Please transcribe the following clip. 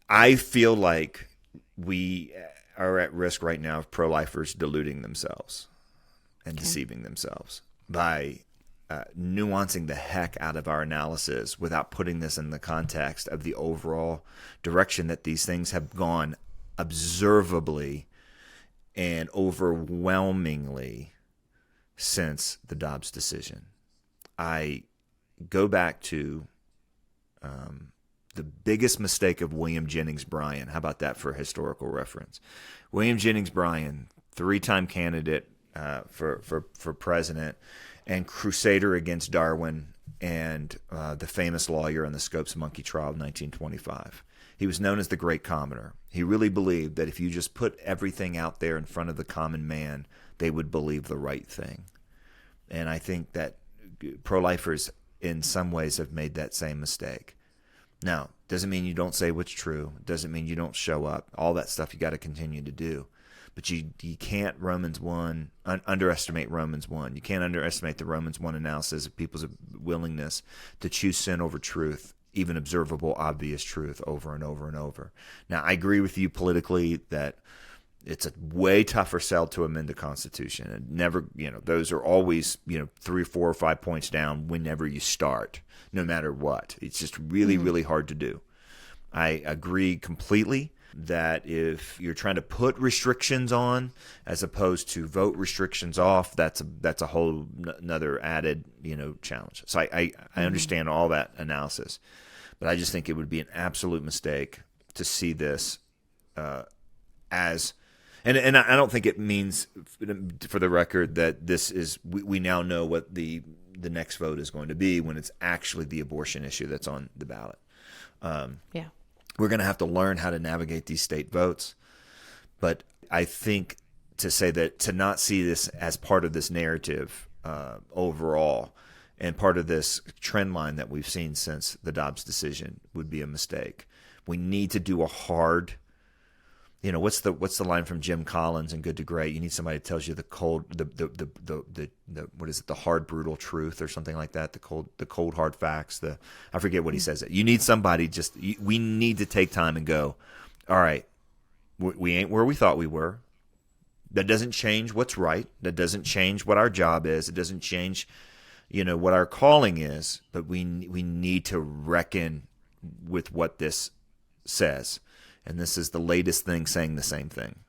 I feel like we are at risk right now of pro-lifers deluding themselves and Okay. deceiving themselves by nuancing the heck out of our analysis without putting this in the context of the overall direction that these things have gone observably and overwhelmingly since the Dobbs decision. I go back to the biggest mistake of William Jennings Bryan. How about that for historical reference? William Jennings Bryan, three-time candidate for president and crusader against Darwin and the famous lawyer in the Scopes Monkey trial of 1925. He was known as the Great Commoner. He really believed that if you just put everything out there in front of the common man, they would believe the right thing. And I think that pro-lifers in some ways have made that same mistake. Now, doesn't mean you don't say what's true. Doesn't mean you don't show up. All that stuff you got to continue to do. But you can't underestimate Romans 1. You can't underestimate the Romans 1 analysis of people's willingness to choose sin over truth, even observable, obvious truth over and over and over. Now, I agree with you politically that it's a way tougher sell to amend the Constitution. And never, those are always, 3, 4, or 5 points down whenever you start, no matter what. It's just really, really hard to do. I agree completely that if you're trying to put restrictions on as opposed to vote restrictions off, that's a whole another added, challenge. So I understand all that analysis, but I just think it would be an absolute mistake to see this as. And I don't think it means, for the record, that this is we now know what the next vote is going to be when it's actually the abortion issue that's on the ballot. Yeah. We're going to have to learn how to navigate these state votes. But I think to not see this as part of this narrative overall and part of this trend line that we've seen since the Dobbs decision would be a mistake. We need to do a hard. What's the line from Jim Collins in Good to Great? You need somebody that tells you the what is it, the hard brutal truth or something like that. The cold hard facts. I forget what he says. You need somebody. We need to take time and go. All right, we ain't where we thought we were. That doesn't change what's right. That doesn't change what our job is. It doesn't change, what our calling is. But we need to reckon with what this says. And this is the latest thing saying the same thing.